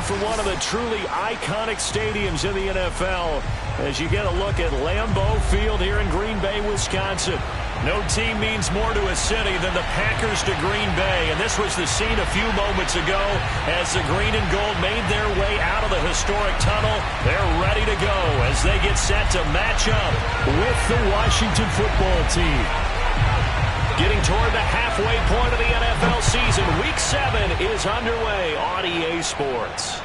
for one of the truly iconic stadiums in the NFL as you get a look at Lambeau Field here in Green Bay, Wisconsin. No team means more to a city than the Packers to Green Bay, and this was the scene a few moments ago as the green and gold made their way out of the historic tunnel. They're ready to go as they get set to match up with the Washington football team. Getting toward the halfway point of the NFL season, Week 7 is underway on EA Sports.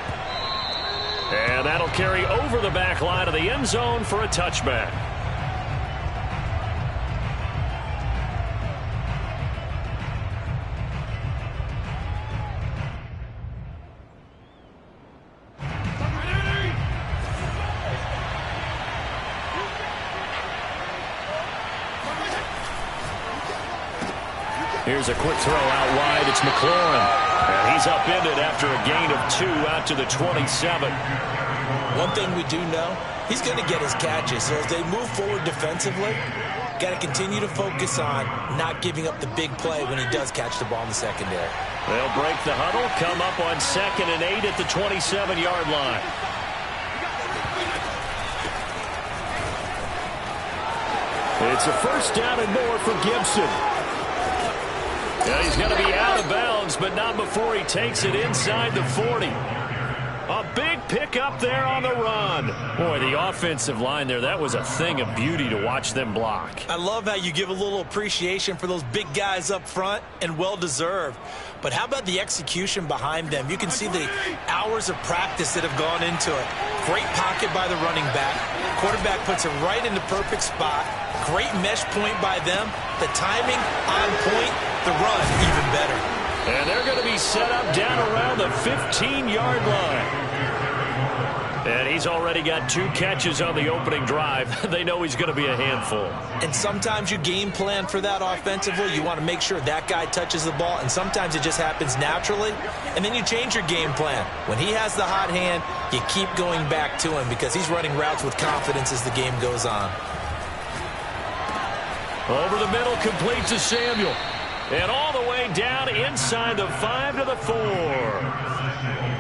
And that'll carry over the back line of the end zone for a touchback. Here's a quick throw out wide. It's McLaurin. And he's upended after a gain of 2 out to the 27. One thing we do know, he's going to get his catches. So as they move forward defensively, got to continue to focus on not giving up the big play when he does catch the ball in the secondary. They'll break the huddle, come up on 2nd and 8 at the 27-yard line. It's a first down and more for Gibson. Yeah, he's going to be out of bounds, but not before he takes it inside the 40. A big pickup there on the run. Boy, the offensive line there, that was a thing of beauty to watch them block. I love how you give a little appreciation for those big guys up front, and well-deserved. But how about the execution behind them? You can see the hours of practice that have gone into it. Great pocket by the running back. Quarterback puts it right in the perfect spot. Great mesh point by them. The timing on point. The run even better. And they're going to be set up down around the 15-yard line. And he's already got 2 catches on the opening drive. They know he's going to be a handful. And sometimes you game plan for that offensively. You want to make sure that guy touches the ball. And sometimes it just happens naturally. And then you change your game plan. When he has the hot hand, you keep going back to him because he's running routes with confidence as the game goes on. Over the middle, complete to Samuel. And all the way down inside the 5 to the 4.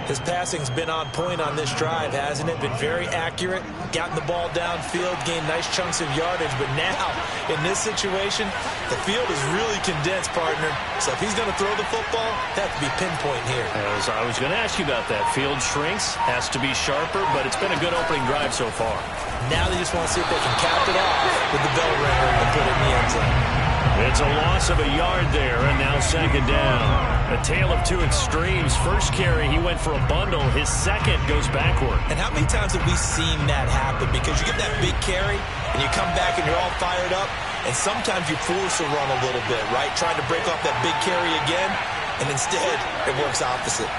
His passing's been on point on this drive, hasn't it? Been very accurate, gotten the ball downfield, gained nice chunks of yardage. But now, in this situation, the field is really condensed, partner. So if he's going to throw the football, that could be pinpoint here. As I was going to ask you about that. Field shrinks, has to be sharper, but it's been a good opening drive so far. Now they just want to see if they can cap it off with the bell ringer and put it in the end zone. It's a loss of a yard there, and now 2nd down. A tale of 2 extremes. First carry, he went for a bundle. His second goes backward. And how many times have we seen that happen? Because you get that big carry, and you come back and you're all fired up, and sometimes you force a run a little bit, right? Trying to break off that big carry again, and instead it works opposite.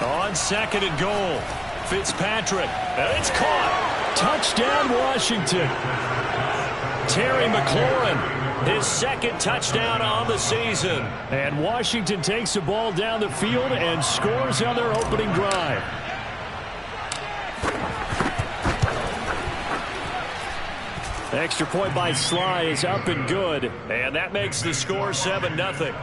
On 2nd and goal, Fitzpatrick, and it's caught. Touchdown, Washington. Terry McLaurin, his 2nd touchdown on the season. And Washington takes the ball down the field and scores on their opening drive. Extra point by Sly is up and good, and that makes the score 7-0.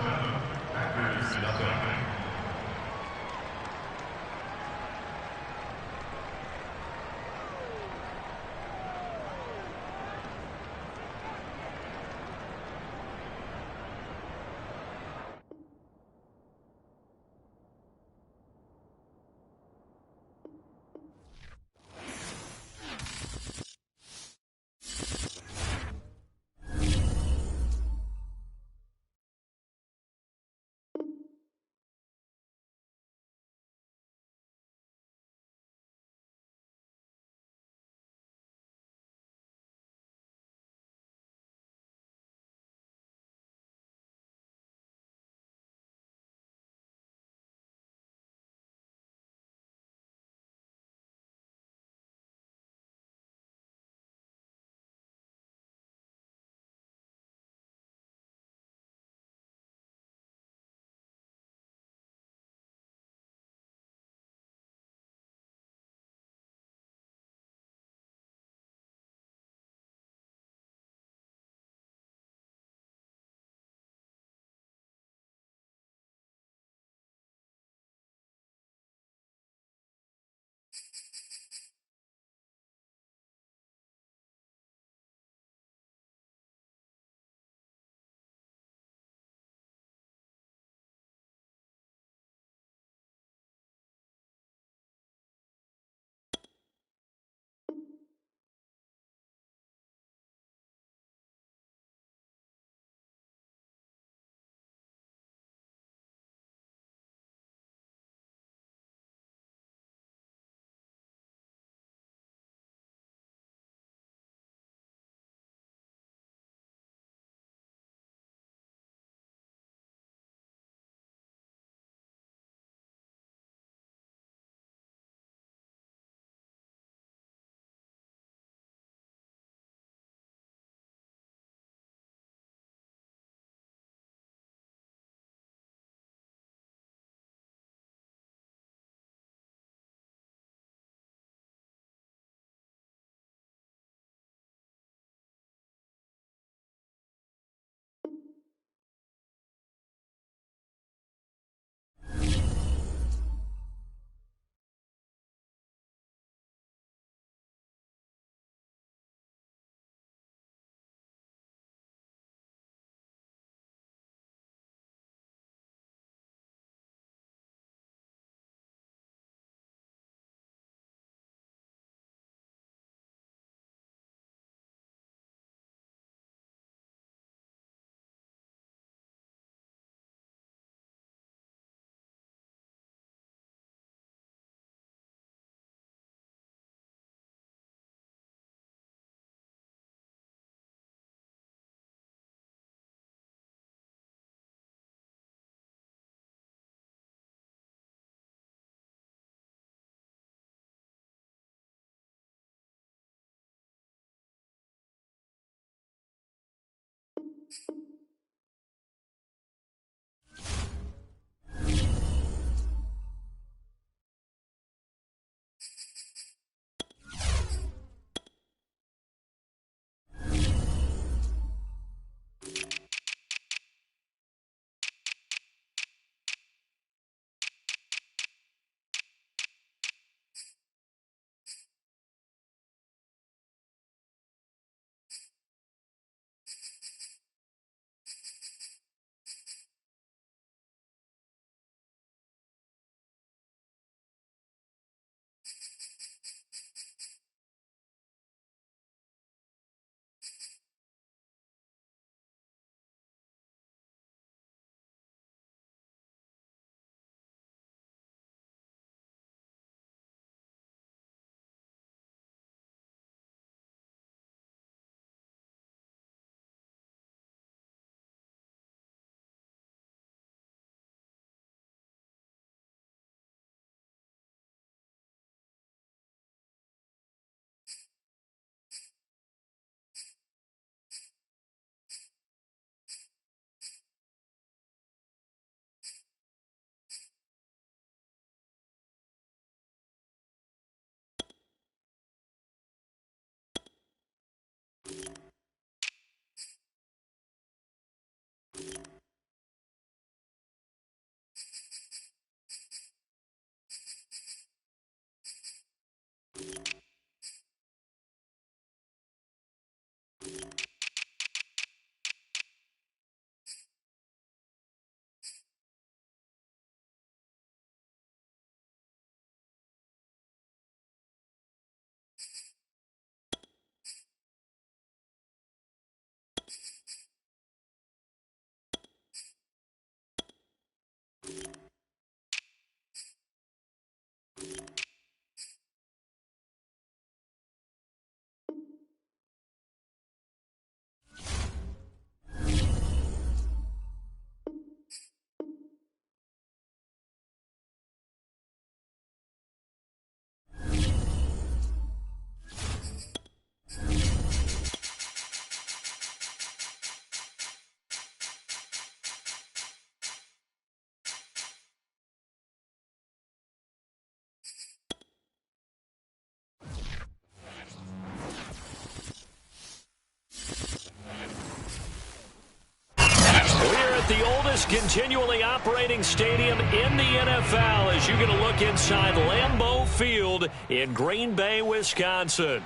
The oldest continually operating stadium in the NFL as you get a look inside Lambeau Field in Green Bay, Wisconsin.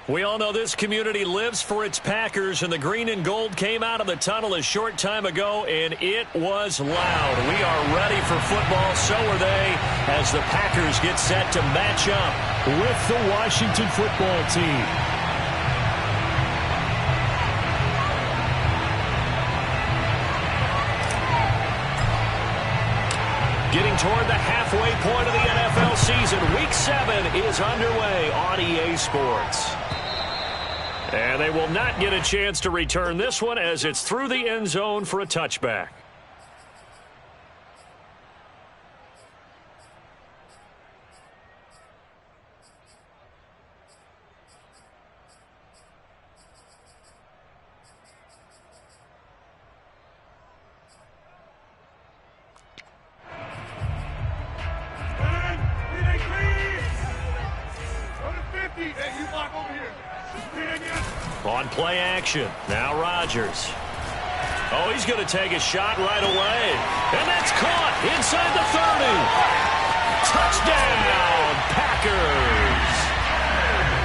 We all know this community lives for its Packers, and the green and gold came out of the tunnel a short time ago, and it was loud. We are ready for football, so are they, as the Packers get set to match up with the Washington football team. Getting toward the halfway point of the NFL season. Week 7 is underway on EA Sports. And they will not get a chance to return this one as it's through the end zone for a touchback. On play action, now Rodgers. Oh, he's going to take a shot right away. And that's caught inside the 30. Touchdown, Packers.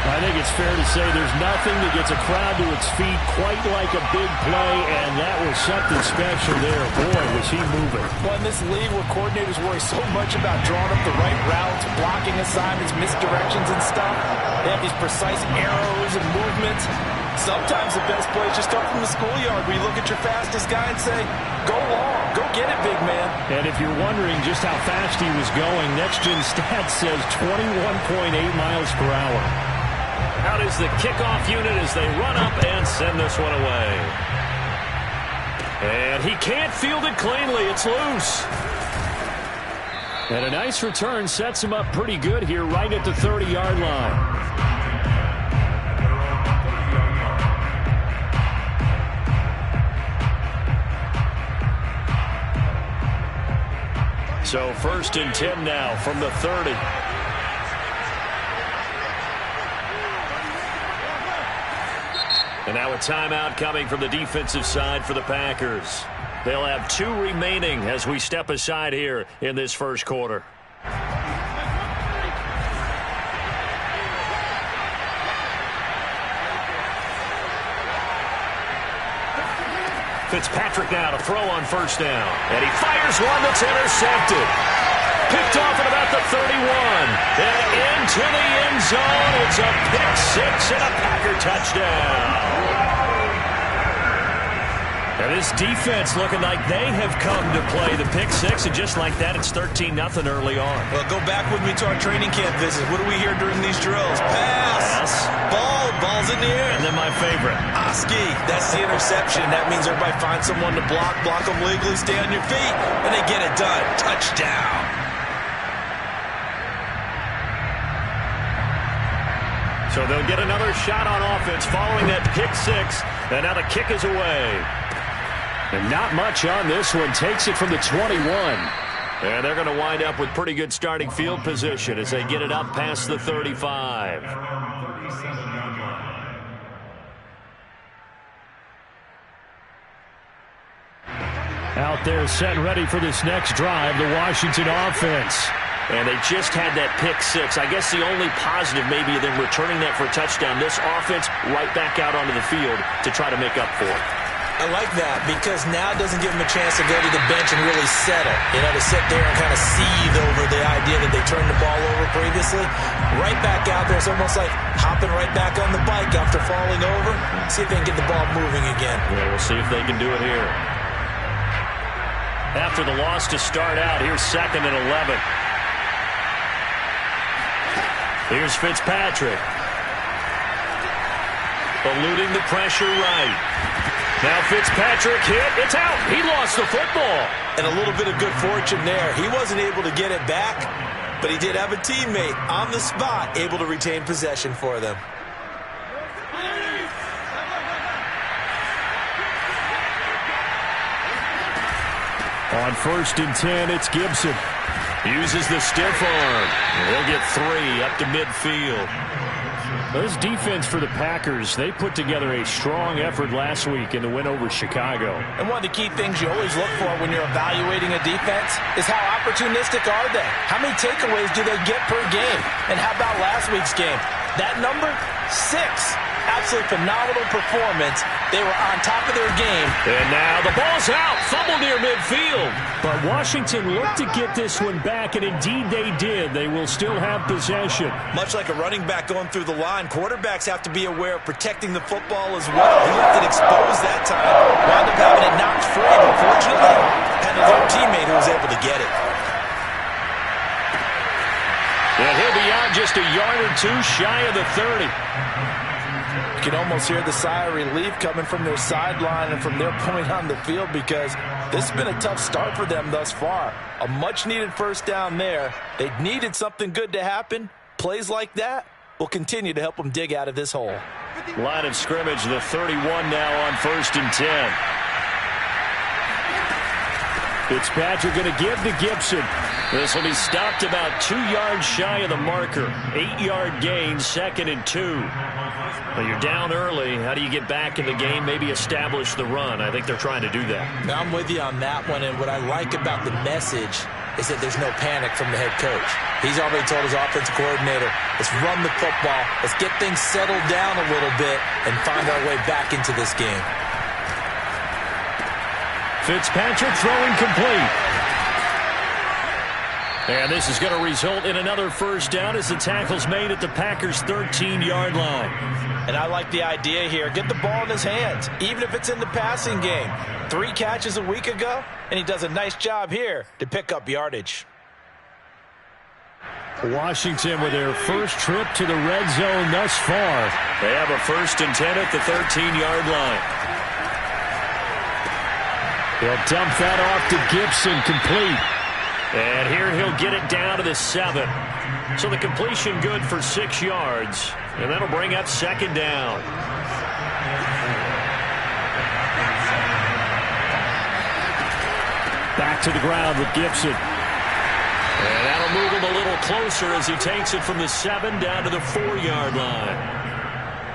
I think it's fair to say there's nothing that gets a crowd to its feet quite like a big play, and that was something special there. Boy, was he moving. Well, in this league where coordinators worry so much about drawing up the right routes, blocking assignments, misdirections and stuff, they have these precise arrows and movements. Sometimes the best plays just start from the schoolyard where you look at your fastest guy and say, go long, go get it, big man. And if you're wondering just how fast he was going, Next Gen Stats says 21.8 miles per hour. Out is the kickoff unit as they run up and send this one away. And he can't field it cleanly. It's loose. And a nice return sets him up pretty good here right at the 30-yard line. So 1st and 10 now from the 30. And now a timeout coming from the defensive side for the Packers. They'll have 2 remaining as we step aside here in this first quarter. Fitzpatrick now to throw on 1st down. And he fires one that's intercepted. Picked off at about the 31. And into the end zone. It's a pick 6 and a Packer touchdown. And this defense looking like they have come to play the pick 6. And just like that, it's 13-0 early on. Well, go back with me to our training camp visit. What do we hear during these drills? Pass. Ball's in the air. And then my favorite. Oski, that's the interception. That means everybody finds someone to block them legally, stay on your feet, and they get it done. Touchdown. So they'll get another shot on offense following that pick 6. And now the kick is away. And not much on this one. Takes it from the 21. And they're going to wind up with pretty good starting field position as they get it up past the 35. Out there set and ready for this next drive, the Washington offense. And they just had that pick 6. I guess the only positive maybe of them returning that for a touchdown. This offense right back out onto the field to try to make up for it. I like that because now it doesn't give them a chance to go to the bench and really settle. To sit there and kind of seethe over the idea that they turned the ball over previously. Right back out there. It's almost like hopping right back on the bike after falling over. See if they can get the ball moving again. Yeah, we'll see if they can do it here. After the loss to start out, here's 2nd and 11. Here's Fitzpatrick. Eluding the pressure right. Now Fitzpatrick hit. It's out. He lost the football. And a little bit of good fortune there. He wasn't able to get it back, but he did have a teammate on the spot able to retain possession for them. On 1st and 10, it's Gibson. Uses the stiff arm. He'll get 3 up to midfield. This defense for the Packers, they put together a strong effort last week in the win over Chicago. And one of the key things you always look for when you're evaluating a defense is how opportunistic are they? How many takeaways do they get per game? And how about last week's game? That number, 6. Absolutely phenomenal performance. They were on top of their game. And now the ball's out. Fumble near midfield. But Washington looked to get this one back, and indeed they did. They will still have possession. Much like a running back going through the line, quarterbacks have to be aware of protecting the football as well. He left it exposed that time. Wound up having it knocked free, but fortunately, had his own teammate who was able to get it. And he'll be out just a yard or 2 shy of the 30. You can almost hear the sigh of relief coming from their sideline and from their point on the field because this has been a tough start for them thus far. A much-needed 1st down there. They needed something good to happen. Plays like that will continue to help them dig out of this hole. Line of scrimmage, the 31 now on 1st and 10. Fitzpatrick going to give to Gibson. This will be stopped about 2 yards shy of the marker. 8-yard gain, 2nd and 2. Well, you're down early. How do you get back in the game? Maybe establish the run. I think they're trying to do that. Now, I'm with you on that one, and what I like about the message is that there's no panic from the head coach. He's already told his offensive coordinator, let's run the football, let's get things settled down a little bit and find our way back into this game. Fitzpatrick throwing complete. And this is going to result in another 1st down as the tackle's made at the Packers' 13-yard line. And I like the idea here. Get the ball in his hands, even if it's in the passing game. 3 catches a week ago, and he does a nice job here to pick up yardage. Washington with their first trip to the red zone thus far. They have a 1st and 10 at the 13-yard line. They'll dump that off to Gibson, complete. And here he'll get it down to the 7. So the completion good for 6 yards. And that'll bring up 2nd down. Back to the ground with Gibson. And that'll move him a little closer as he takes it from the 7 down to the 4-yard line.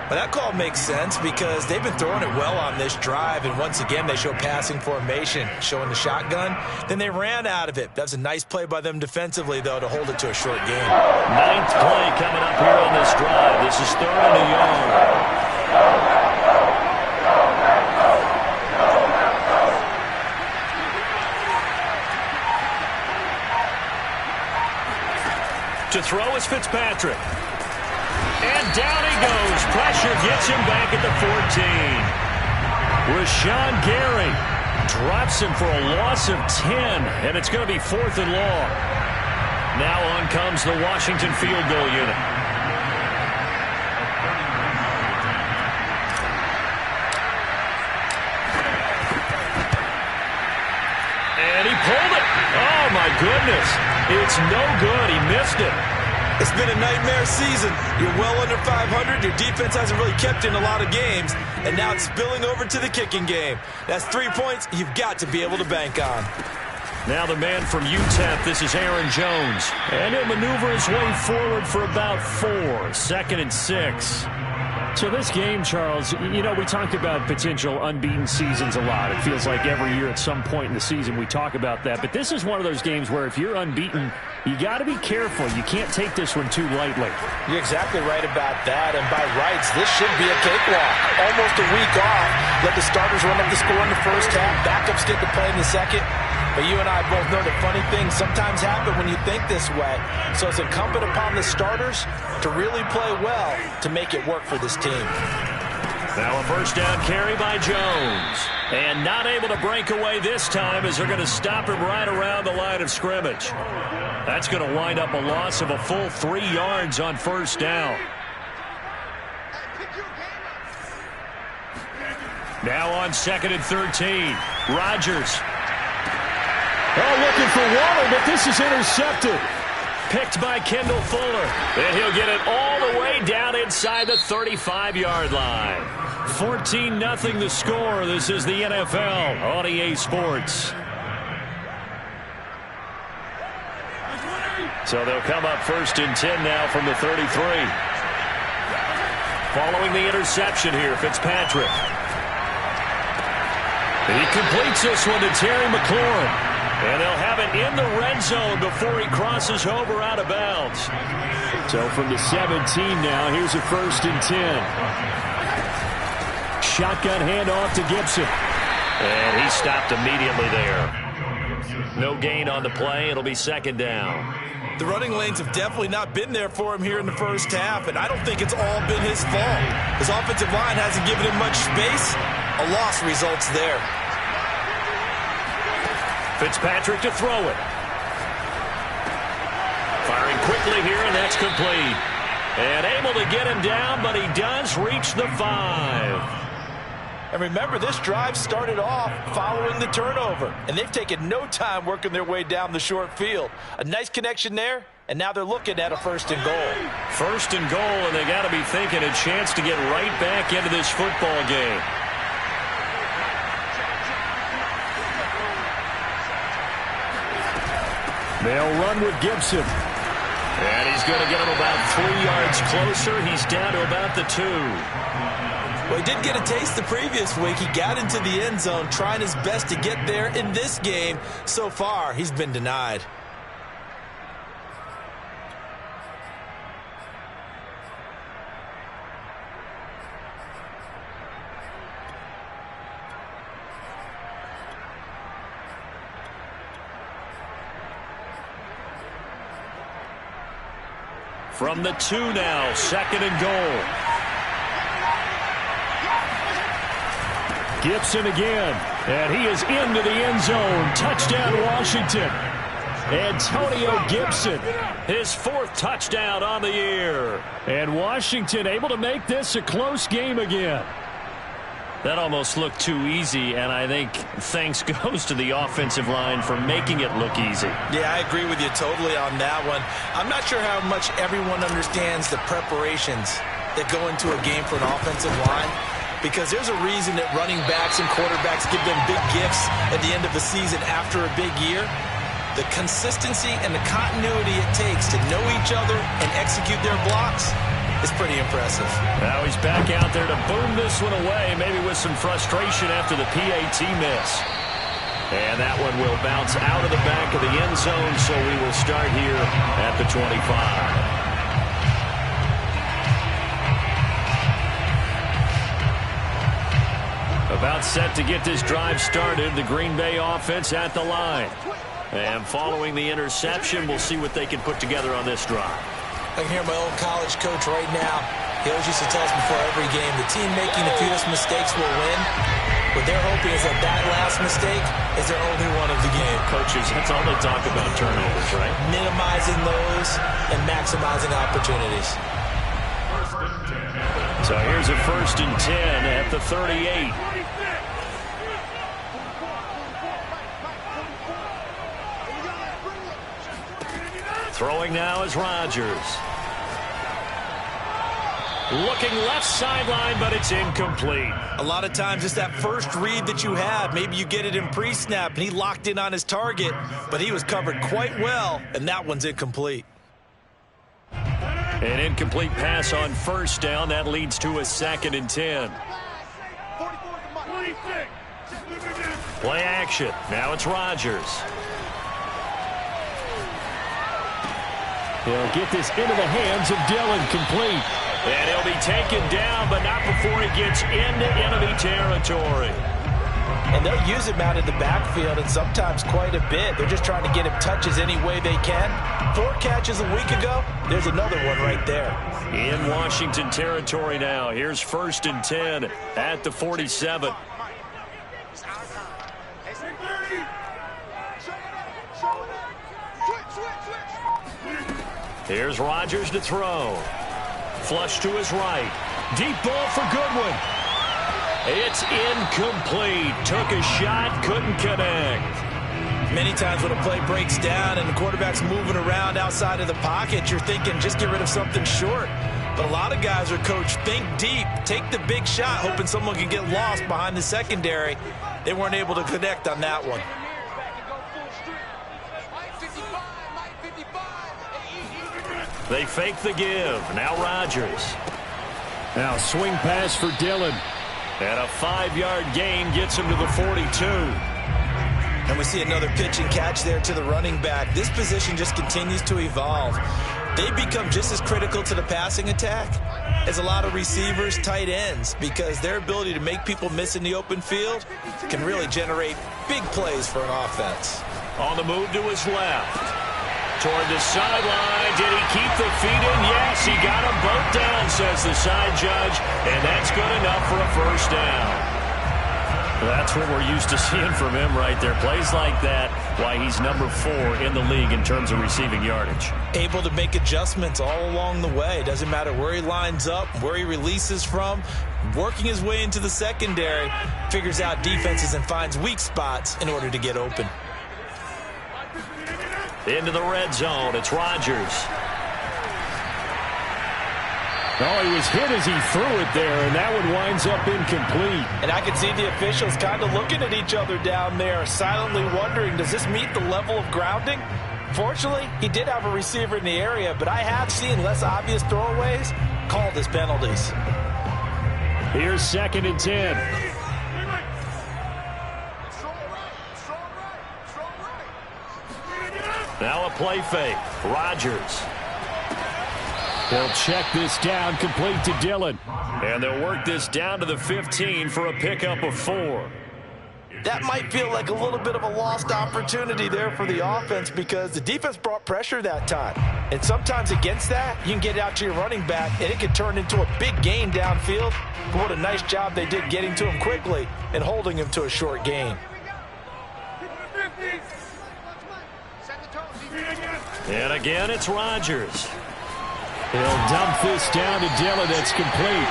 But that call makes sense because they've been throwing it well on this drive, and once again they show passing formation, showing the shotgun. Then they ran out of it. That's a nice play by them defensively, though, to hold it to a short game. 9th play coming up here on this drive. This is 3rd and a yard. To throw is Fitzpatrick. And down he goes. Pressure gets him back at the 14. Rashawn Gary drops him for a loss of 10, and it's going to be 4th and long. Now on comes the Washington field goal unit. And he pulled it. Oh, my goodness. It's no good. He missed it. It's been a nightmare season. You're well under 500. Your defense hasn't really kept in a lot of games. And now it's spilling over to the kicking game. That's 3 points you've got to be able to bank on. Now the man from UTEP, this is Aaron Jones. And he'll maneuver his way forward for about 4. 2nd and 6. So this game, Charles, you know, we talked about potential unbeaten seasons a lot. It feels like every year at some point in the season we talk about that. But this is one of those games where if you're unbeaten, you got to be careful. You can't take this one too lightly. You're exactly right about that. And by rights, this should be a cakewalk. Almost a week off. Let the starters run up the score in the first half. Backups get to play in the second. But you and I both know that funny things sometimes happen when you think this way. So it's incumbent upon the starters to really play well to make it work for this team. Now a first down carry by Jones. And not able to break away this time as they're going to stop him right around the line of scrimmage. That's going to wind up a loss of a full 3 yards on first down. Now on 2nd and 13. Rodgers. Oh, looking for Waller, but this is intercepted. Picked by Kendall Fuller. And he'll get it all the way down inside the 35-yard line. 14-0 the score. This is the NFL on EA Sports. So they'll come up 1st and 10 now from the 33. Following the interception here, Fitzpatrick. He completes this one to Terry McLaurin. And they'll have it in the red zone before he crosses over out of bounds. So from the 17 now, here's a 1st and 10. Shotgun handoff to Gibson. And he stopped immediately there. No gain on the play. It'll be 2nd down. The running lanes have definitely not been there for him here in the first half, and I don't think it's all been his fault. His offensive line hasn't given him much space. A loss results there. Fitzpatrick to throw it. Firing quickly here, and that's complete. And able to get him down, but he does reach the 5. And remember, this drive started off following the turnover, and they've taken no time working their way down the short field. A nice connection there, and now they're looking at a 1st and goal. 1st and goal, and they got to be thinking a chance to get right back into this football game. They'll run with Gibson. And he's going to get him about 3 yards closer. He's down to about the 2. Well, he did get a taste the previous week. He got into the end zone trying his best to get there in this game. So far, he's been denied. From the 2 now, 2nd and goal. Gibson again, and he is into the end zone. Touchdown, Washington. Antonio Gibson, his 4th touchdown on the year. And Washington able to make this a close game again. That almost looked too easy, and I think thanks goes to the offensive line for making it look easy. Yeah, I agree with you totally on that one. I'm not sure how much everyone understands the preparations that go into a game for an offensive line, because there's a reason that running backs and quarterbacks give them big gifts at the end of the season after a big year. The consistency and the continuity it takes to know each other and execute their blocks is pretty impressive. Now he's back out there to boom this one away, maybe with some frustration after the PAT miss. And that one will bounce out of the back of the end zone, so we will start here at the 25. About set to get this drive started, the Green Bay offense at the line. And following the interception, we'll see what they can put together on this drive. I can hear my old college coach right now. He always used to tell us before every game, the team making the fewest mistakes will win. What they're hoping is that that last mistake is their only one of the game. Coaches, that's all they talk about, turnovers, right? Minimizing those and maximizing opportunities. So here's a 1st and 10 at the 38. Throwing now is Rodgers. Looking left sideline, but it's incomplete. A lot of times it's that first read that you have. Maybe you get it in pre-snap, and he locked in on his target, but he was covered quite well, and that one's incomplete. An incomplete pass on 1st down. That leads to a 2nd and 10. Play action. Now it's Rodgers. He'll get this into the hands of Dillon, complete. And he'll be taken down, but not before he gets into enemy territory. And they'll use him out in the backfield, and sometimes quite a bit. They're just trying to get him touches any way they can. 4 catches a week ago. There's another one right there. In Washington territory now. Here's 1st and 10 at the 47. Here's Rodgers to throw. Flush to his right. Deep ball for Goodwin. It's incomplete. Took a shot, couldn't connect. Many times when a play breaks down and the quarterback's moving around outside of the pocket, you're thinking just get rid of something short. But a lot of guys are coached, think deep, take the big shot, hoping someone can get lost behind the secondary. They weren't able to connect on that one. They fake the give. Now Rodgers. Now swing pass for Dillon. And a 5-yard gain gets him to the 42. And we see another pitch and catch there to the running back. This position just continues to evolve. They become just as critical to the passing attack as a lot of receivers, tight ends, because their ability to make people miss in the open field can really generate big plays for an offense. On the move to his left. Toward the sideline. Did he keep the feet in? Yes, he got them both down, says the side judge. And that's good enough for a 1st down. That's what we're used to seeing from him right there. Plays like that, why he's number 4 in the league in terms of receiving yardage. Able to make adjustments all along the way. Doesn't matter where he lines up, where he releases from. Working his way into the secondary. Figures out defenses and finds weak spots in order to get open. Into the red zone. It's Rodgers. Oh, he was hit as he threw it there, and that one winds up incomplete. And I can see the officials kind of looking at each other down there, silently wondering, does this meet the level of grounding? Fortunately, he did have a receiver in the area, but I have seen less obvious throwaways called as penalties. Here's 2nd and 10. Now a play fake. Rodgers. They'll check this down, complete to Dillon. And they'll work this down to the 15 for a pickup of 4. That might feel like a little bit of a lost opportunity there for the offense because the defense brought pressure that time. And sometimes against that, you can get out to your running back, and it can turn into a big gain downfield. But what a nice job they did getting to him quickly and holding him to a short gain. And again, it's Rodgers. He'll dump this down to Dillon. That's complete.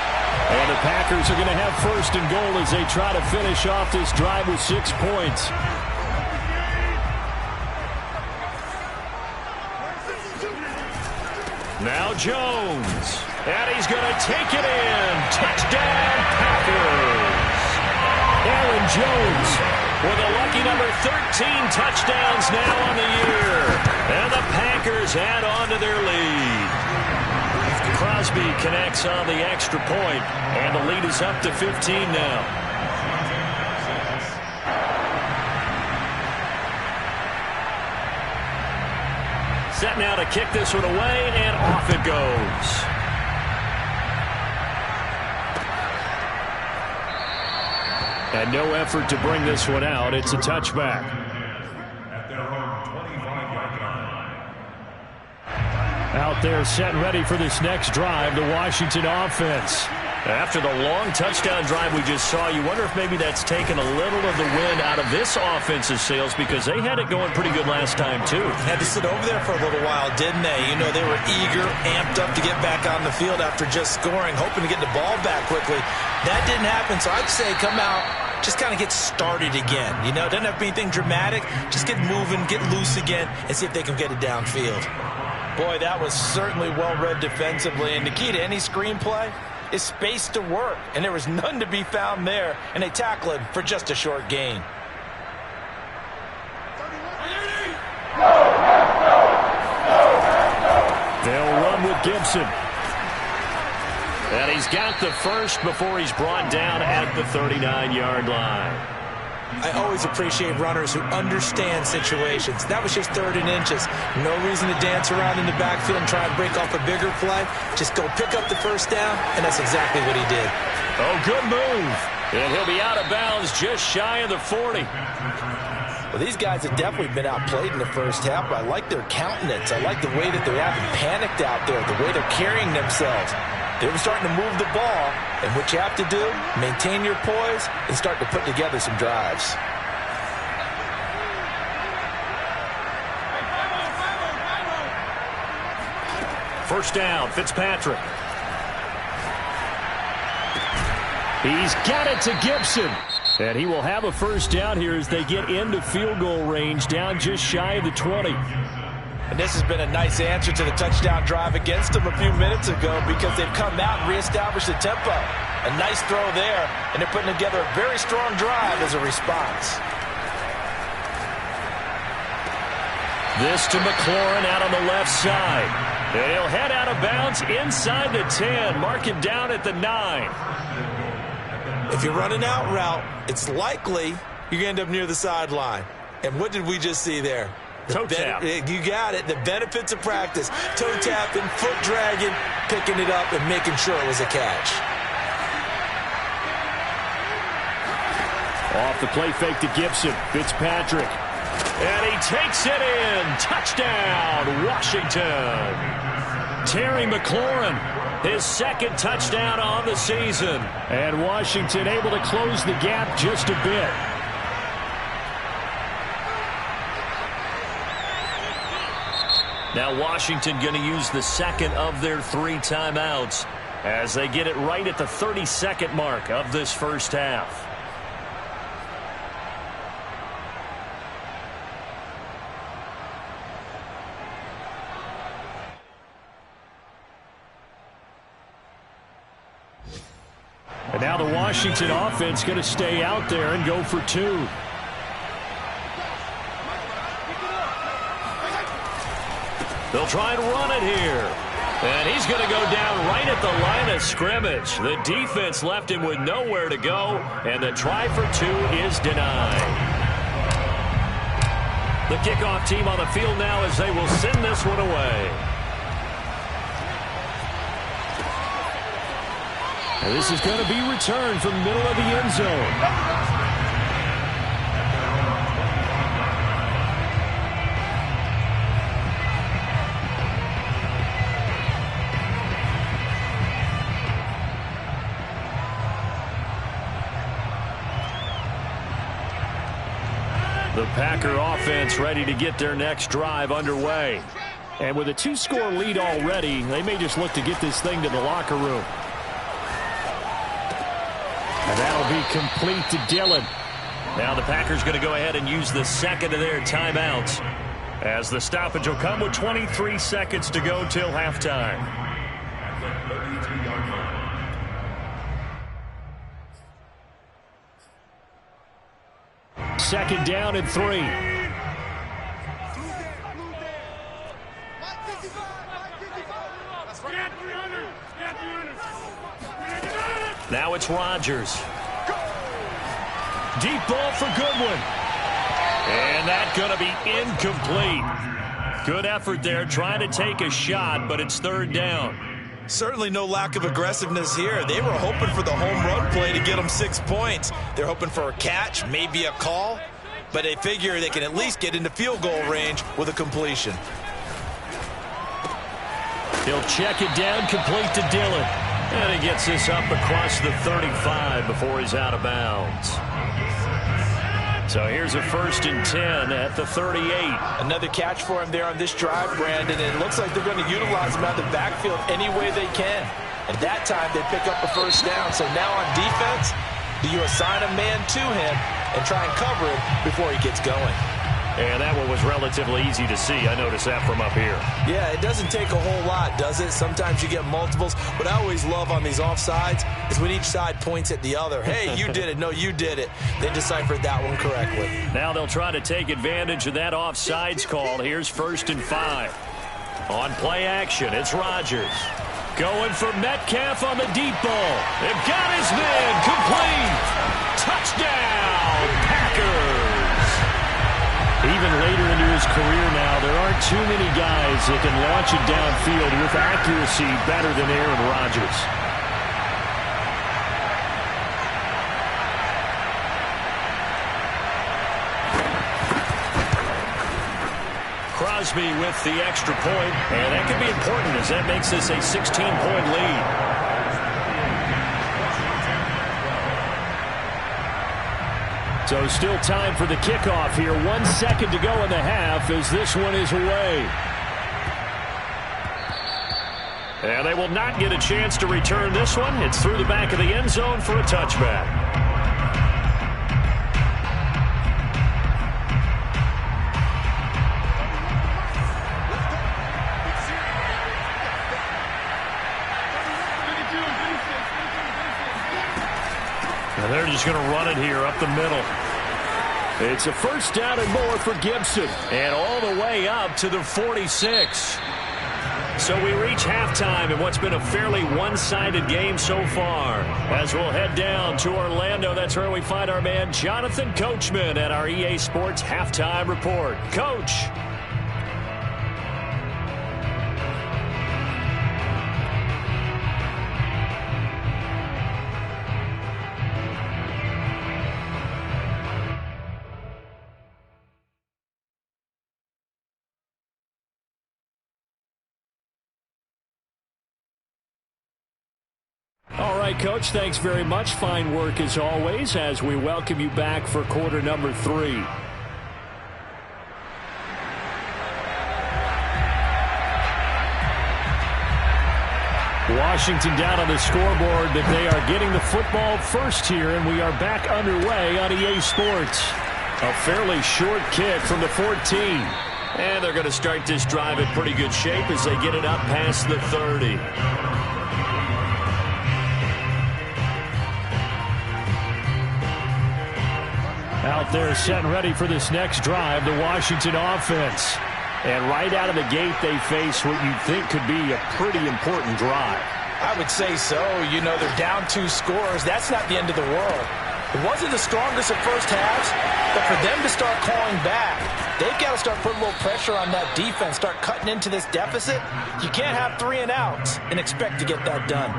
And the Packers are going to have 1st and goal as they try to finish off this drive with 6 points. Now Jones. And he's going to take it in. Touchdown, Packers. Aaron Jones with a lucky number 13 touchdowns now on the year. And the Packers add on to their lead. Crosby connects on the extra point, and the lead is up to 15 now. Set now to kick this one away, and off it goes. And no effort to bring this one out. It's a touchback. Out there set and ready for this next drive, the Washington offense. After the long touchdown drive we just saw, you wonder if maybe that's taken a little of the wind out of this offense's sails, because they had it going pretty good last time, too. Had to sit over there for a little while, didn't they? You know, they were eager, amped up to get back on the field after just scoring, hoping to get the ball back quickly. That didn't happen, so I'd say come out, just kind of get started again. You know, it doesn't have to be anything dramatic. Just get moving, get loose again, and see if they can get it downfield. Boy, that was certainly well-read defensively, and the key to any screenplay is space to work, and there was none to be found there, and they tackle it for just a short gain. They'll run with Gibson. And he's got the first before he's brought down at the 39-yard line. I always appreciate runners who understand situations. That was just 3rd and inches. No reason to dance around in the backfield and try and break off a bigger play. Just go pick up the first down, and that's exactly what he did. Oh, good move. And he'll be out of bounds just shy of the 40. Well, these guys have definitely been outplayed in the first half, but I like their countenance. I like the way that they haven't panicked out there, the way they're carrying themselves. They were starting to move the ball, and what you have to do, maintain your poise and start to put together some drives. First down, Fitzpatrick. He's got it to Gibson. And he will have a first down here as they get into field goal range, down just shy of the 20. And this has been a nice answer to the touchdown drive against them a few minutes ago, because they've come out and reestablished the tempo. A nice throw there, and they're putting together a very strong drive as a response. This to McLaurin out on the left side. And he'll head out of bounds inside the 10. Mark him down at the 9. If you're running out route, it's likely you're going to end up near the sideline. And what did we just see there? Toe tap. You got it. The benefits of practice. Toe tapping, foot dragging, picking it up, and making sure it was a catch. Off the play fake to Gibson. Fitzpatrick. And he takes it in. Touchdown, Washington. Terry McLaurin, his second touchdown on the season. And Washington able to close the gap just a bit. Now Washington going to use the second of their 3 timeouts as they get it right at the 32nd mark of this first half. And now the Washington offense going to stay out there and go for 2. They'll try and run it here. And he's going to go down right at the line of scrimmage. The defense left him with nowhere to go, and the try for 2 is denied. The kickoff team on the field now as they will send this one away. And this is going to be returned from the middle of the end zone. The Packer offense ready to get their next drive underway. And with a 2-score lead already, they may just look to get this thing to the locker room. And that'll be complete to Dillon. Now the Packers going to go ahead and use the second of their timeouts, as the stoppage will come with 23 seconds to go till halftime. second down and 3. Now it's Rodgers. Deep ball for Goodwin. And that's going to be incomplete. Good effort there trying to take a shot, but it's third down. Certainly no lack of aggressiveness here. They were hoping for the home run play to get them 6 points. They're hoping for a catch, maybe a call, but they figure they can at least get into field goal range with a completion. He'll check it down, complete to Dillon. And he gets this up across the 35 before he's out of bounds. So here's a 1st and 10 at the 38. Another catch for him there on this drive, Brandon. And it looks like they're going to utilize him out of the backfield any way they can. At that time, they pick up a first down. So now on defense, do you assign a man to him and try and cover him before he gets going? And that one was relatively easy to see. I noticed that from up here. Yeah, it doesn't take a whole lot, does it? Sometimes you get multiples. What I always love on these offsides is when each side points at the other. Hey, you did it. No, you did it. They deciphered that one correctly. Now they'll try to take advantage of that offsides call. Here's 1st and 5. On play action, it's Rodgers. Going for Metcalf on the deep ball. They've got his man. Complete. Touchdown, Packers. Even later into his career now, there aren't too many guys that can launch it downfield with accuracy better than Aaron Rodgers. Crosby with the extra point, and that could be important as that makes this a 16-point lead. So still time for the kickoff here. 1 second to go in the half as this one is away. And they will not get a chance to return this one. It's through the back of the end zone for a touchback. And they're just going to run it here up the middle. It's a first down and more for Gibson. And all the way up to the 46. So we reach halftime in what's been a fairly one-sided game so far. As we'll head down to Orlando, that's where we find our man Jonathan Coachman at our EA Sports Halftime Report. Coach. All right, Coach, thanks very much. Fine work as always as we welcome you back for quarter number 3. Washington down on the scoreboard, but they are getting the football first here, and we are back underway on EA Sports. A fairly short kick from the 14. And they're going to start this drive in pretty good shape as they get it up past the 30. Out there set and ready for this next drive, the Washington offense. And right out of the gate, they face what you'd think could be a pretty important drive. I would say so. You know, they're down 2 scores. That's not the end of the world. It wasn't the strongest of first halves, but for them to start calling back, they've got to start putting a little pressure on that defense, start cutting into this deficit. You can't have 3 and outs and expect to get that done.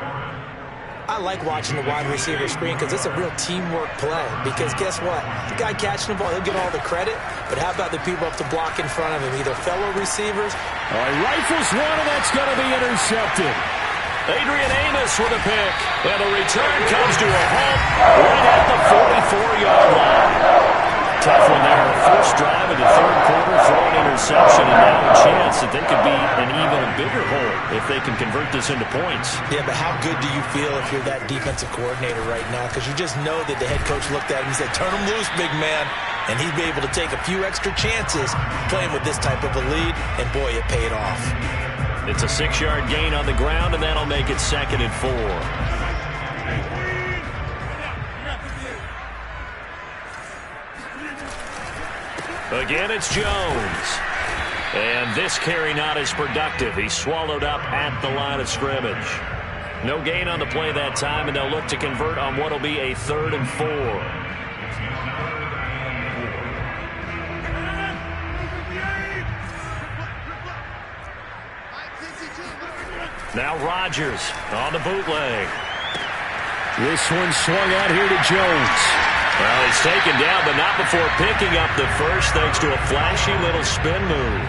I like watching the wide receiver screen because it's a real teamwork play. Because guess what? The guy catching the ball, he'll get all the credit. But how about the people up to block in front of him? Either fellow receivers. All right, rifles one, and that's going to be intercepted. Adrian Amos with a pick. And the return comes to a halt right at the 44-yard line. Tough one there. First drive of the third quarter, throw an interception, and now a chance that they could be an even bigger hole if they can convert this into points. Yeah, but how good do you feel if you're that defensive coordinator right now? Because you just know that the head coach looked at him and said, turn him loose, big man. And he'd be able to take a few extra chances playing with this type of a lead, and boy, it paid off. It's a 6-yard gain on the ground, and that'll make it 2nd and 4. Again, it's Jones. And this carry not as productive. He's swallowed up at the line of scrimmage. No gain on the play that time, and they'll look to convert on what will be a 3rd and 4. Now Rodgers on the bootleg. This one swung out here to Jones. Well, he's taken down, but not before picking up the first thanks to a flashy little spin move.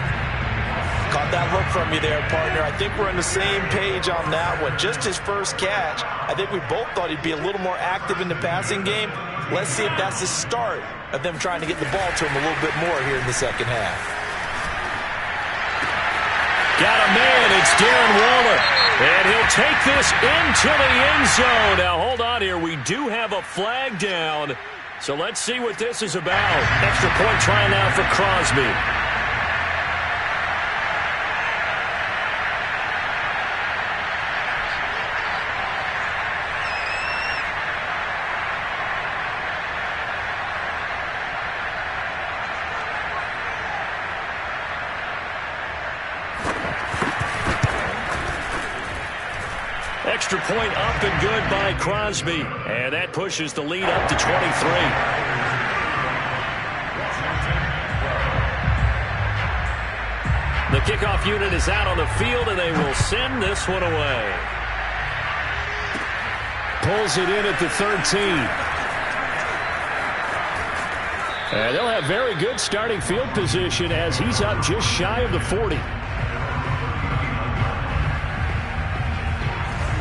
Caught that look from you there, partner. I think we're on the same page on that one. Just his first catch. I think we both thought he'd be a little more active in the passing game. Let's see if that's the start of them trying to get the ball to him a little bit more here in the second half. Got a man. It's Darren Waller. And he'll take this into the end zone. Now, hold on here. We do have a flag down. So let's see what this is about. Extra point try now for Crosby. Extra point up and good by Crosby. And that pushes the lead up to 23. The kickoff unit is out on the field, and they will send this one away. Pulls it in at the 13. And they'll have very good starting field position as he's up just shy of the 40.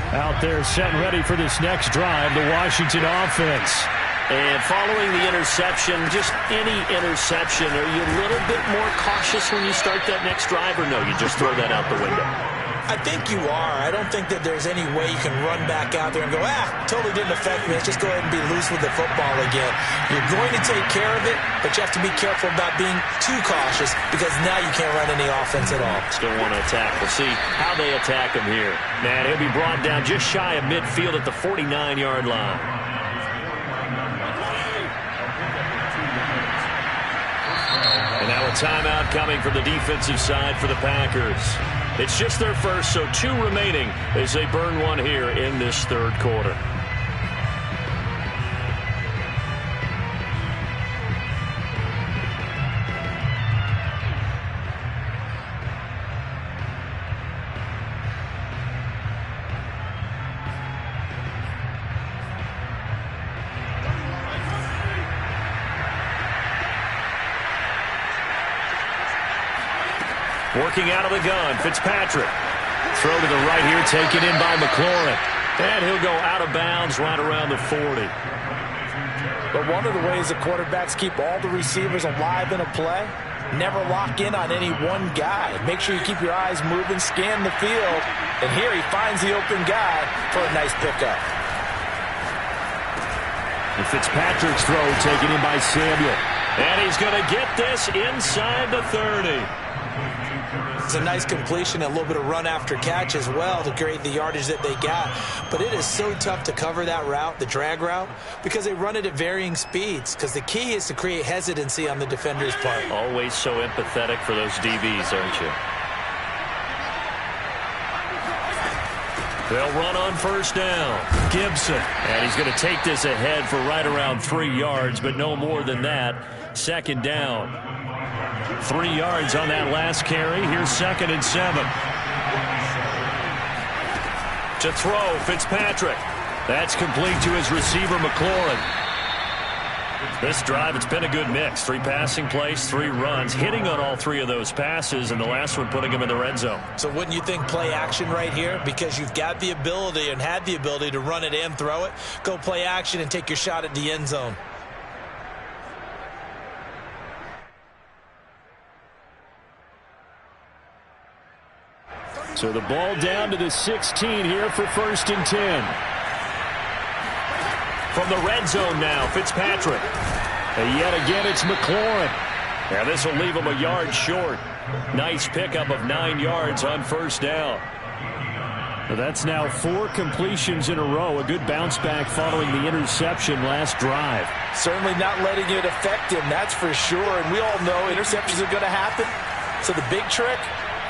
Out there set and ready for this next drive, the Washington offense. And following the interception, just any interception, are you a little bit more cautious when you start that next drive, or no, you just throw that out the window? I think you are. I don't think that there's any way you can run back out there and go, totally didn't affect me. Let's just go ahead and be loose with the football again. You're going to take care of it, but you have to be careful about being too cautious because now you can't run any offense at all. Still want to attack. We'll see how they attack him here. Man, he'll be brought down just shy of midfield at the 49-yard line. And now a timeout coming from the defensive side for the Packers. It's just their first, so 2 remaining as they burn one here in this third quarter. Working out of the gun, Fitzpatrick. Throw to the right here, taken in by McLaurin. And he'll go out of bounds right around the 40. But one of the ways the quarterbacks keep all the receivers alive in a play, never lock in on any one guy. Make sure you keep your eyes moving, scan the field. And here he finds the open guy for a nice pickup. And Fitzpatrick's throw taken in by Samuel. And he's going to get this inside the 30. It's a nice completion, a little bit of run after catch as well to create the yardage that they got. But it is so tough to cover that route, the drag route, because they run it at varying speeds. Because the key is to create hesitancy on the defender's part. Always so empathetic for those DBs, aren't you? They'll run on first down. Gibson. And he's going to take this ahead for right around 3 yards, but no more than that. Second down. 3 yards on that last carry. Here's 2nd and 7. To throw, Fitzpatrick. That's complete to his receiver, McLaurin. This drive, it's been a good mix. 3 passing plays, 3 runs, hitting on all 3 of those passes, and the last one putting him in the red zone. So wouldn't you think play action right here? Because you've got the ability and had the ability to run it and throw it. Go play action and take your shot at the end zone. So the ball down to the 16 here for 1st and 10. From the red zone now, Fitzpatrick. And yet again, it's McLaurin. Now this will leave him a yard short. Nice pickup of 9 yards on first down. That's now 4 completions in a row. A good bounce back following the interception last drive. Certainly not letting it affect him, that's for sure. And we all know interceptions are going to happen. So the big trick,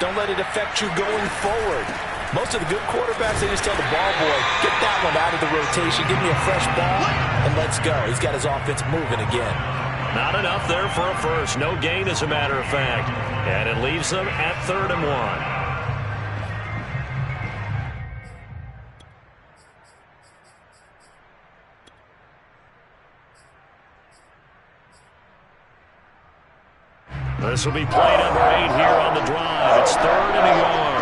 don't let it affect you going forward. Most of the good quarterbacks, they just tell the ball boy, get that one out of the rotation, give me a fresh ball, and let's go. He's got his offense moving again. Not enough there for a first. No gain, as a matter of fact. And it leaves them at 3rd and 1. This will be play number 8 here on the drive. It's 3rd and a yard.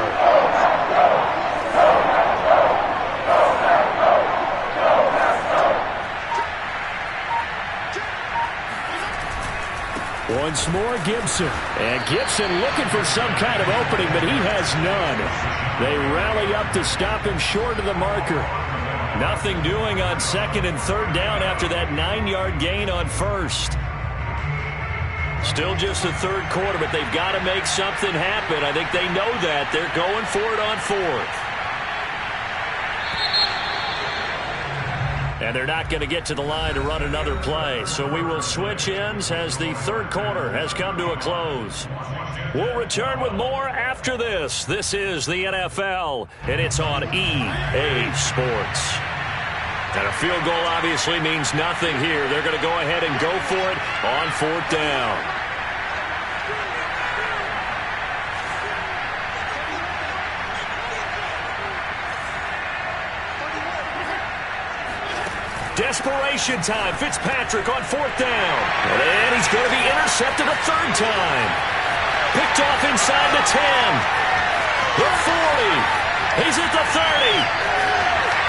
Once more, Gibson. And Gibson looking for some kind of opening, but he has none. They rally up to stop him short of the marker. Nothing doing on 2nd and 3rd down after that 9-yard gain on 1st. Still just the 3rd quarter, but they've got to make something happen. I think they know that. They're going for it on 4th. And they're not going to get to the line to run another play. So we will switch ends as the 3rd quarter has come to a close. We'll return with more after this. This is the NFL, and it's on EA Sports. And a field goal obviously means nothing here. They're going to go ahead and go for it on 4th down. Desperation time. Fitzpatrick on 4th down. And he's going to be intercepted a 3rd time. Picked off inside the 10. The 40. He's at the 30.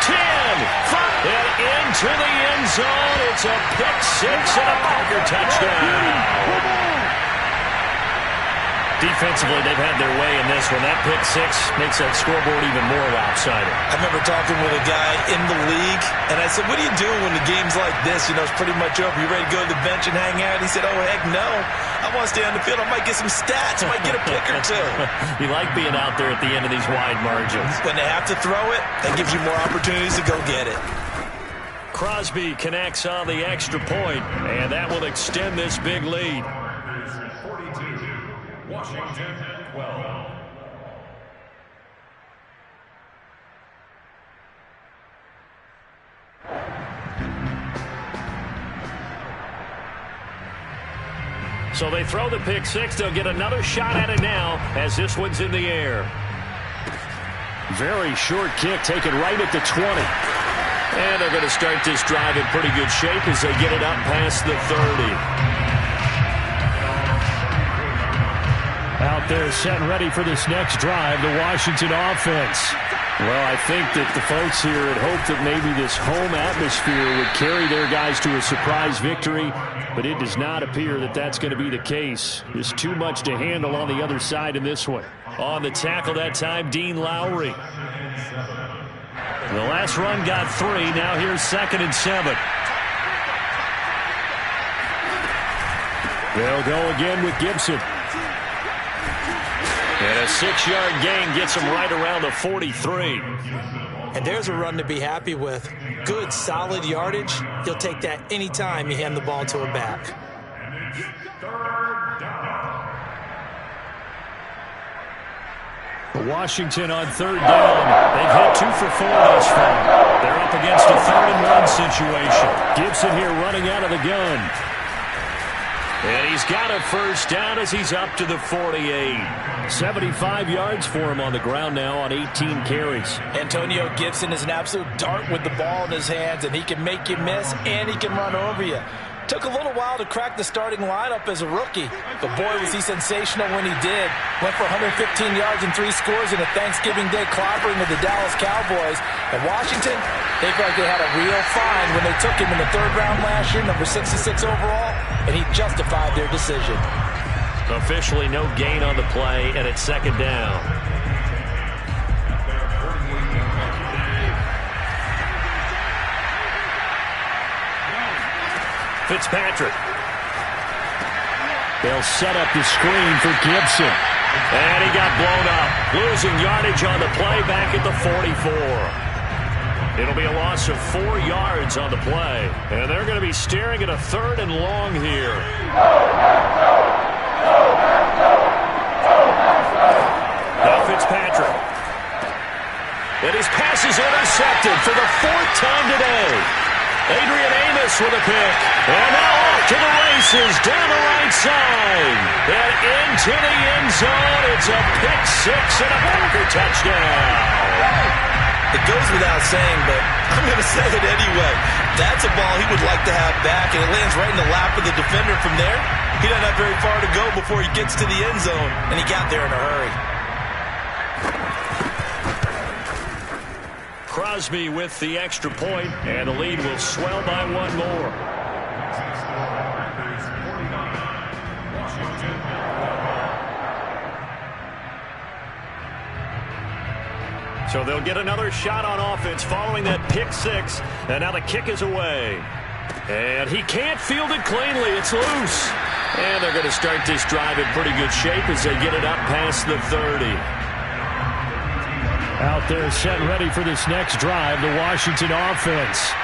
10, 5, and into the end zone. It's a pick 6 and a Packer touchdown. Defensively, they've had their way in this one. That pick 6 makes that scoreboard even more lopsided. I remember talking with a guy in the league, and I said, what are you doing when the game's like this? You know, it's pretty much over. You ready to go to the bench and hang out? He said, oh, heck no. I want to stay on the field. I might get some stats. I might get a pick or two. You like being out there at the end of these wide margins. When they have to throw it, that gives you more opportunities to go get it. Crosby connects on the extra point, and that will extend this big lead. Washington 12. So they throw the pick 6. They'll get another shot at it now as this one's in the air. Very short kick taken right at the 20. And they're going to start this drive in pretty good shape as they get it up past the 30. Out there set and ready for this next drive, the Washington offense. Well, I think that the folks here had hoped that maybe this home atmosphere would carry their guys to a surprise victory, but it does not appear that that's going to be the case. There's too much to handle on the other side in this one. On the tackle that time, Dean Lowry. The last run got 3. Now here's 2nd and 7. They'll go again with Gibson. And a 6-yard gain gets him right around the 43. And there's a run to be happy with. Good, solid yardage. He'll take that anytime you hand the ball to a back. Washington on 3rd down. They've hit 2 for 4 thus far. They're up against a 3rd and 1 situation. Gibson here running out of the gun. And he's got a first down as he's up to the 48. 75 yards for him on the ground now on 18 carries. Antonio Gibson is an absolute dart with the ball in his hands, and he can make you miss, and he can run over you. Took a little while to crack the starting lineup as a rookie, but boy, was he sensational when he did. Went for 115 yards and 3 scores in a Thanksgiving Day clobbering of the Dallas Cowboys. And Washington, they felt like they had a real find when they took him in the 3rd round last year, number 66 overall, and he justified their decision. Officially no gain on the play, and it's 2nd down. Fitzpatrick. They'll set up the screen for Gibson. And he got blown up. Losing yardage on the play back at the 44. It'll be a loss of 4 yards on the play. And they're going to be staring at a 3rd and long here. Now Fitzpatrick. And his pass is intercepted for the 4th time today. Adrian Amos with a pick. And now off to the races down the right side. And into the end zone. It's a pick 6 and a Packer touchdown. It goes without saying, but I'm going to say it anyway. That's a ball he would like to have back, and it lands right in the lap of the defender from there. He doesn't have very far to go before he gets to the end zone, and he got there in a hurry. Crosby with the extra point, and the lead will swell by 1 more. So they'll get another shot on offense following that pick 6, and now the kick is away. And he can't field it cleanly. It's loose. And they're going to start this drive in pretty good shape as they get it up past the 30. Out there set ready for this next drive, the Washington offense.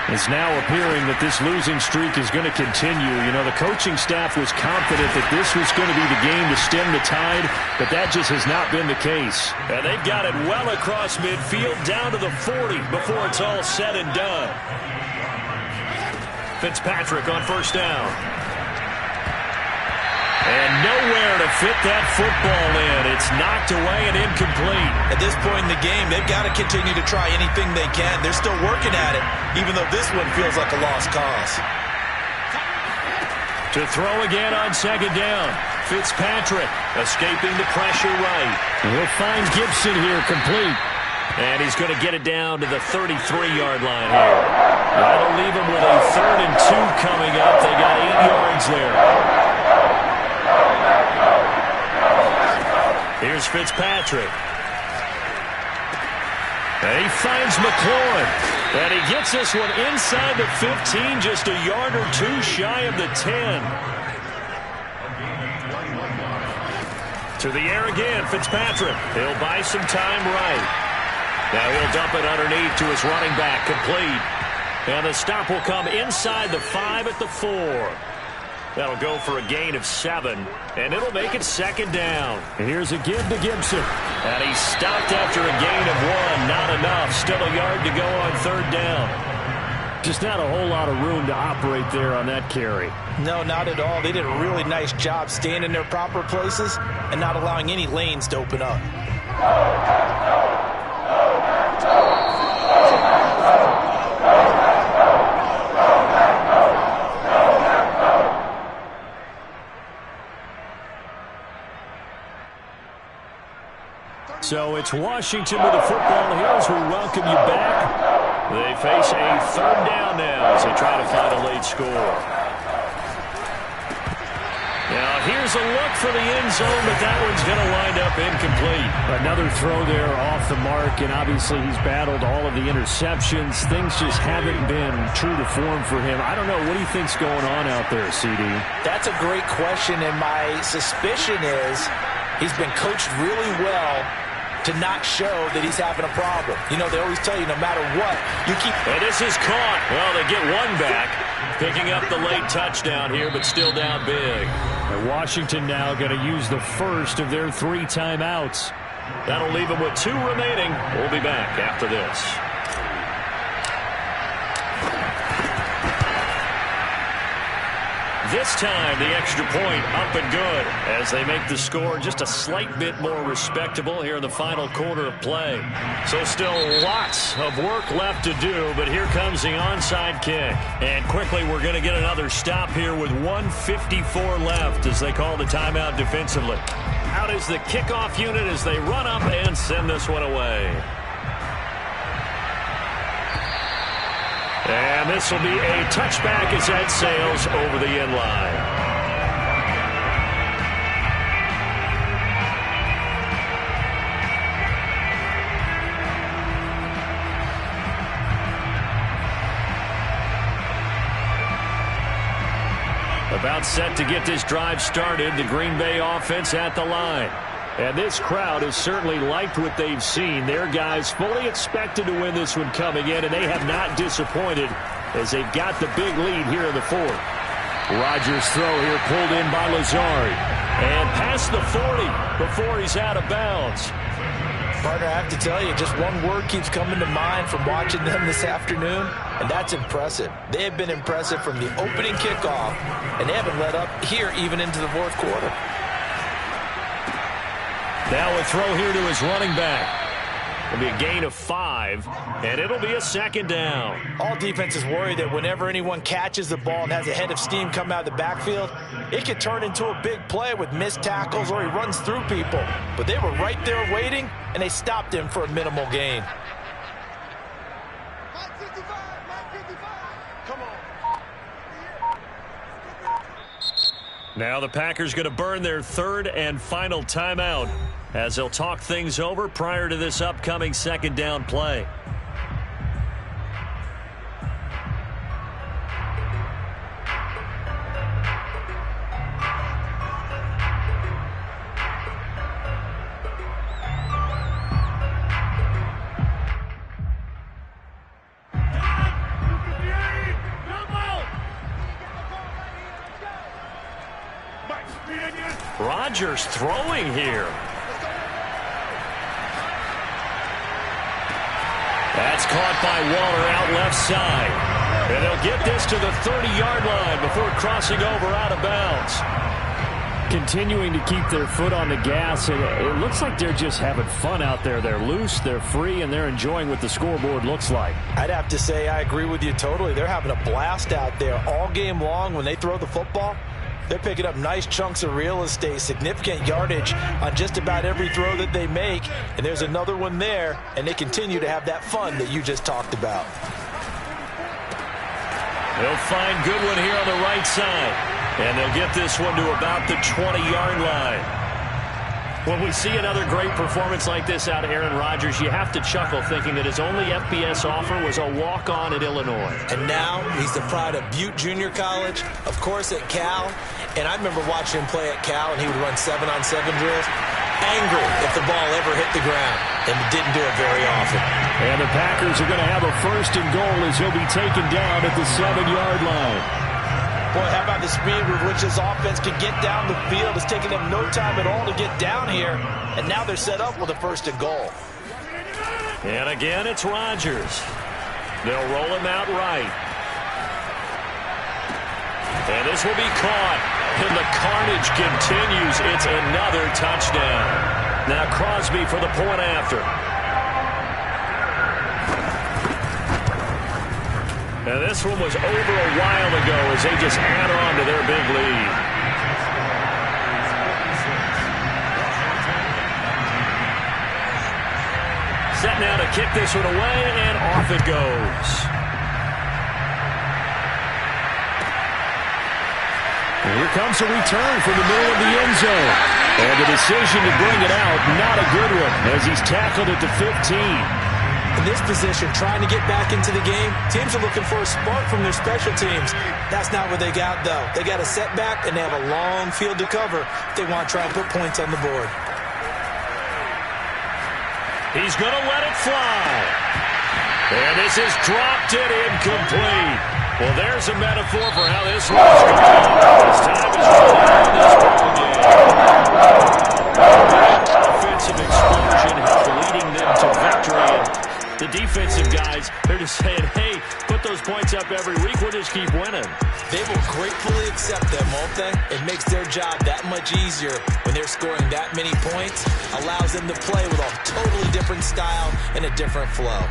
It's now appearing that this losing streak is going to continue. You know, the coaching staff was confident that this was going to be the game to stem the tide, but that just has not been the case. And they've got it well across midfield down to the 40 before it's all said and done. Fitzpatrick on 1st down. And nowhere to fit that football in. It's knocked away and incomplete. At this point in the game, they've got to continue to try anything they can. They're still working at it, even though this one feels like a lost cause. To throw again on 2nd down. Fitzpatrick escaping the pressure right. He'll find Gibson here complete. And he's going to get it down to the 33-yard line here. That'll leave him with a 3rd and 2 coming up. They got 8 yards there. Here's Fitzpatrick. And he finds McLaurin. And he gets this one inside the 15, just a yard or 2 shy of the 10. To the air again, Fitzpatrick. He'll buy some time right. Now he'll dump it underneath to his running back, complete. And the stop will come inside the 5 at the 4. That'll go for a gain of 7, and it'll make it 2nd down. And here's a give to Gibson. And he stopped after a gain of 1. Not enough. Still a yard to go on 3rd down. Just not a whole lot of room to operate there on that carry. No, not at all. They did a really nice job staying in their proper places and not allowing any lanes to open up. So it's Washington with the football here as we welcome you back. They face a 3rd down now as they try to find a late score. Now here's a look for the end zone, but that one's going to wind up incomplete. Another throw there off the mark, and obviously he's battled all of the interceptions. Things just haven't been true to form for him. I don't know. What do you think's going on out there, CD? That's a great question, and my suspicion is he's been coached really well to not show that he's having a problem. You know, they always tell you no matter what, you keep... And this is caught. Well, they get one back, picking up the late touchdown here, but still down big. And Washington now going to use the first of their 3 timeouts. That'll leave them with 2 remaining. We'll be back after this. This time, the extra point up and good as they make the score just a slight bit more respectable here in the final quarter of play. So still lots of work left to do, but here comes the onside kick. And quickly, we're going to get another stop here with 1:54 left as they call the timeout defensively. Out is the kickoff unit as they run up and send this one away. And this will be a touchback as that sails over the end line. About about set to get this drive started. The Green Bay offense at the line. And this crowd has certainly liked what they've seen. Their guys fully expected to win this one coming in, and they have not disappointed as they've got the big lead here in the fourth. Rodgers' throw here pulled in by Lazard. And past the 40 before he's out of bounds. Partner, I have to tell you, just one word keeps coming to mind from watching them this afternoon, and that's impressive. They have been impressive from the opening kickoff, and they haven't let up here even into the fourth quarter. Now a throw here to his running back. It'll be a gain of 5, and it'll be a second down. All defenses worry that whenever anyone catches the ball and has a head of steam come out of the backfield, it could turn into a big play with missed tackles or he runs through people. But they were right there waiting, and they stopped him for a minimal gain. Now the Packers going to burn their third and final timeout as they'll talk things over prior to this upcoming second down play. Rodgers throwing here. That's caught by Waller out left side. And they'll get this to the 30-yard line before crossing over out of bounds. Continuing to keep their foot on the gas, and it looks like they're just having fun out there. They're loose, they're free, and they're enjoying what the scoreboard looks like. I'd have to say I agree with you totally. They're having a blast out there all game long when they throw the football. They're picking up nice chunks of real estate, significant yardage on just about every throw that they make. And there's another one there, and they continue to have that fun that you just talked about. They'll find Goodwin here on the right side. And they'll get this one to about the 20-yard line. When we see another great performance like this out of Aaron Rodgers, you have to chuckle thinking that his only FBS offer was a walk-on at Illinois. And now he's the pride of Butte Junior College, of course at Cal. And I remember watching him play at Cal, and he would run 7-on-7 drills. Angry if the ball ever hit the ground, and didn't do it very often. And the Packers are going to have a first and goal as he'll be taken down at the 7-yard line. Boy, how about the speed with which this offense can get down the field? It's taken them no time at all to get down here, and now they're set up with a first and goal. And again, it's Rodgers. They'll roll him out right. And this will be caught. And the carnage continues. It's another touchdown. Now Crosby for the point after. And this one was over a while ago as they just add on to their big lead. Set now to kick this one away, and off it goes. And here comes a return from the middle of the end zone. And the decision to bring it out, not a good one, as he's tackled at the 15. In this position, trying to get back into the game, teams are looking for a spark from their special teams. That's not what they got, though. They got a setback, and they have a long field to cover if they want to try and put points on the board. He's going to let it fly. And this is dropped it incomplete. Well, there's a metaphor for how this one's going. This time is running out of this ball game. Offensive explosion leading them to victory. And the defensive guys, they're just saying, hey, put those points up every week. We'll just keep winning. They will gratefully accept them, won't they? It makes their job that much easier when they're scoring that many points. Allows them to play with a totally different style and a different flow.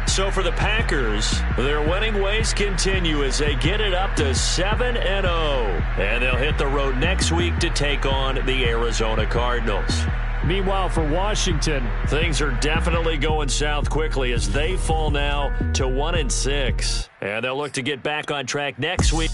So for the Packers, their winning ways continue as they get it up to 7-0. And they'll hit the road next week to take on the Arizona Cardinals. Meanwhile, for Washington, things are definitely going south quickly as they fall now to 1-6. And they'll look to get back on track next week.